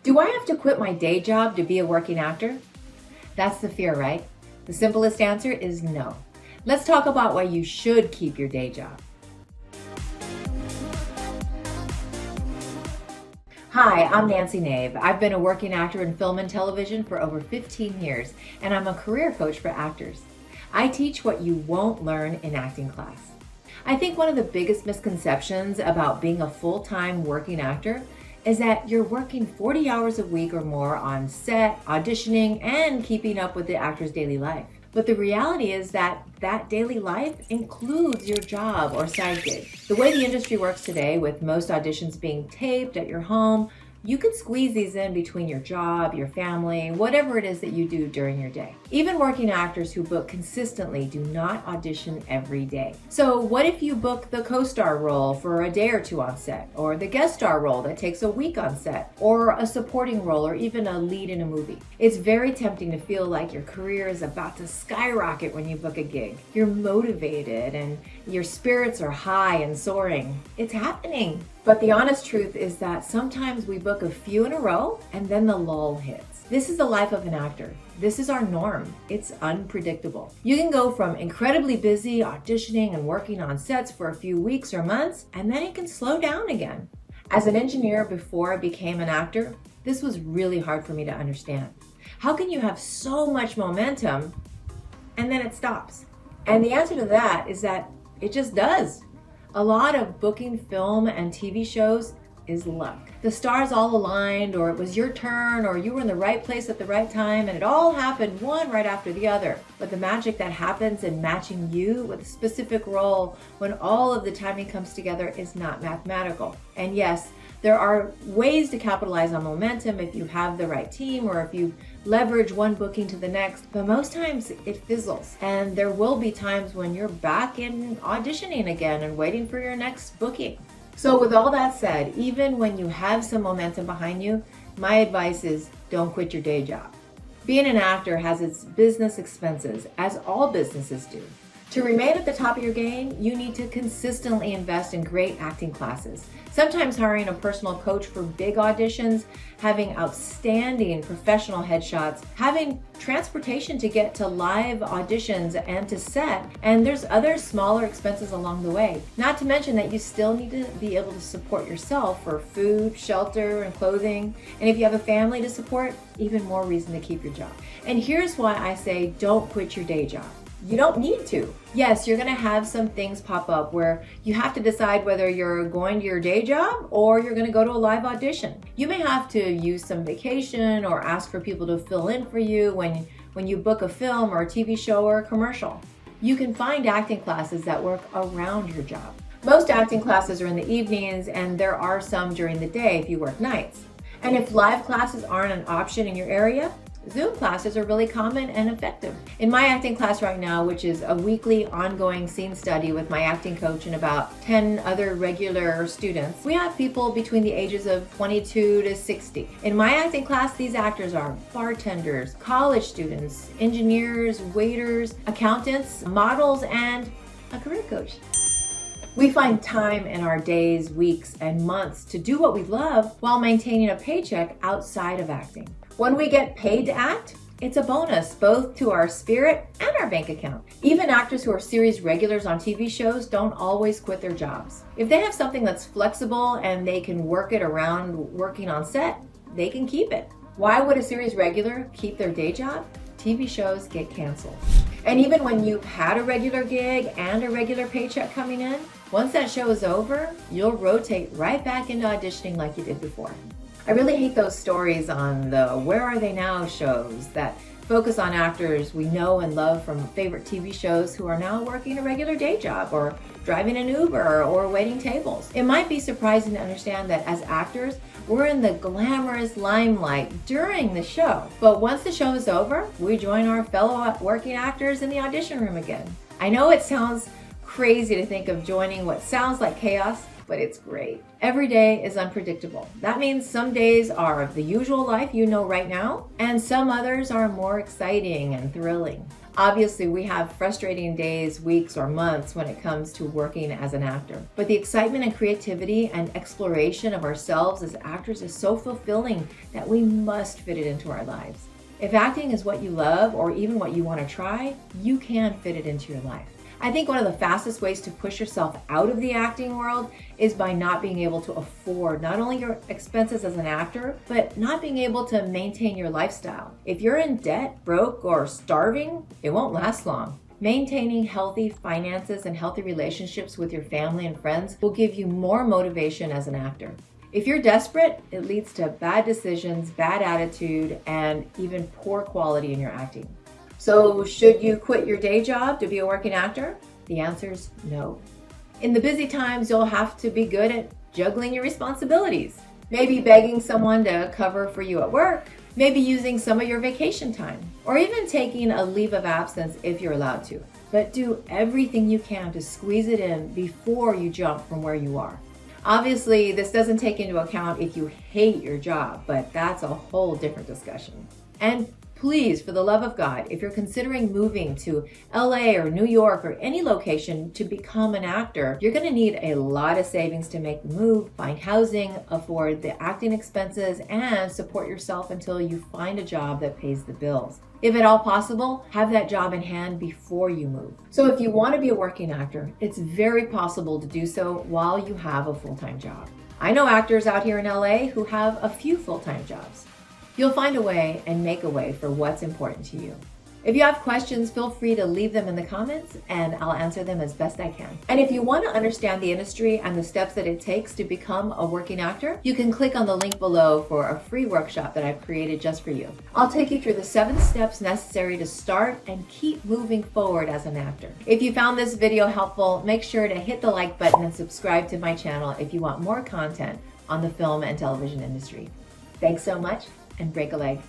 Do I have to quit my day job to be a working actor? That's the fear, right? The simplest answer is no. Let's talk about why you should keep your day job. Hi, I'm Nancy Nave. I've been a working actor in film and television for over 15 years, and I'm a career coach for actors. I teach what you won't learn in acting class. I think one of the biggest misconceptions about being a full-time working actor is that you're working 40 hours a week or more on set, auditioning, and keeping up with the actor's daily life. But the reality is that daily life includes your job or side gig. The way the industry works today, with most auditions being taped at your home, you can squeeze these in between your job, your family, whatever it is that you do during your day. Even working actors who book consistently do not audition every day. So what if you book the co-star role for a day or two on set, or the guest star role that takes a week on set, or a supporting role, or even a lead in a movie? It's very tempting to feel like your career is about to skyrocket when you book a gig. You're motivated and your spirits are high and soaring. It's happening. But the honest truth is that sometimes we book a few in a row and then the lull hits. This is the life of an actor. This is our norm. It's unpredictable. You can go from incredibly busy auditioning and working on sets for a few weeks or months, and then it can slow down again. As an engineer before I became an actor, this was really hard for me to understand. How can you have so much momentum and then it stops? And the answer to that is that it just does. A lot of booking film and TV shows is luck. The stars all aligned, or it was your turn, or you were in the right place at the right time, and it all happened one right after the other. But the magic that happens in matching you with a specific role when all of the timing comes together is not mathematical. And yes, there are ways to capitalize on momentum if you have the right team or if you leverage one booking to the next, but most times it fizzles. And there will be times when you're back in auditioning again and waiting for your next booking. So with all that said, even when you have some momentum behind you, my advice is don't quit your day job. Being an actor has its business expenses, as all businesses do. To remain at the top of your game, you need to consistently invest in great acting classes. Sometimes hiring a personal coach for big auditions, having outstanding professional headshots, having transportation to get to live auditions and to set, and there's other smaller expenses along the way. Not to mention that you still need to be able to support yourself for food, shelter, and clothing. And if you have a family to support, even more reason to keep your job. And here's why I say don't quit your day job. You don't need to. Yes, you're gonna have some things pop up where you have to decide whether you're going to your day job or you're gonna go to a live audition. You may have to use some vacation or ask for people to fill in for you when you book a film or a TV show or a commercial. You can find acting classes that work around your job. Most acting classes are in the evenings, and there are some during the day if you work nights. And if live classes aren't an option in your area, Zoom classes are really common and effective. In my acting class right now, which is a weekly ongoing scene study with my acting coach and about 10 other regular students, we have people between the ages of 22 to 60. In my acting class, these actors are bartenders, college students, engineers, waiters, accountants, models, and a career coach. We find time in our days, weeks, and months to do what we love while maintaining a paycheck outside of acting. When we get paid to act, it's a bonus both to our spirit and our bank account. Even actors who are series regulars on TV shows don't always quit their jobs. If they have something that's flexible and they can work it around working on set, they can keep it. Why would a series regular keep their day job? TV shows get canceled. And even when you've had a regular gig and a regular paycheck coming in, once that show is over, you'll rotate right back into auditioning like you did before. I really hate those stories on the Where Are They Now shows that focus on actors we know and love from favorite TV shows who are now working a regular day job or driving an Uber or waiting tables. It might be surprising to understand that as actors, we're in the glamorous limelight during the show. But once the show is over, we join our fellow working actors in the audition room again. I know it sounds crazy to think of joining what sounds like chaos, but it's great. Every day is unpredictable. That means some days are the usual life you know right now, and some others are more exciting and thrilling. Obviously, we have frustrating days, weeks, or months when it comes to working as an actor. But the excitement and creativity and exploration of ourselves as actors is so fulfilling that we must fit it into our lives. If acting is what you love or even what you want to try, you can fit it into your life. I think one of the fastest ways to push yourself out of the acting world is by not being able to afford not only your expenses as an actor, but not being able to maintain your lifestyle. If you're in debt, broke, or starving, it won't last long. Maintaining healthy finances and healthy relationships with your family and friends will give you more motivation as an actor. If you're desperate, it leads to bad decisions, bad attitude, and even poor quality in your acting. So should you quit your day job to be a working actor? The answer is no. In the busy times, you'll have to be good at juggling your responsibilities. Maybe begging someone to cover for you at work, maybe using some of your vacation time, or even taking a leave of absence if you're allowed to. But do everything you can to squeeze it in before you jump from where you are. Obviously, this doesn't take into account if you hate your job, but that's a whole different discussion. And please, for the love of God, if you're considering moving to LA or New York or any location to become an actor, you're going to need a lot of savings to make the move, find housing, afford the acting expenses, and support yourself until you find a job that pays the bills. If at all possible, have that job in hand before you move. So if you want to be a working actor, it's very possible to do so while you have a full-time job. I know actors out here in LA who have a few full-time jobs. You'll find a way and make a way for what's important to you. If you have questions, feel free to leave them in the comments and I'll answer them as best I can. And if you want to understand the industry and the steps that it takes to become a working actor, you can click on the link below for a free workshop that I've created just for you. I'll take you through the 7 steps necessary to start and keep moving forward as an actor. If you found this video helpful, make sure to hit the like button and subscribe to my channel if you want more content on the film and television industry. Thanks so much, and break a leg.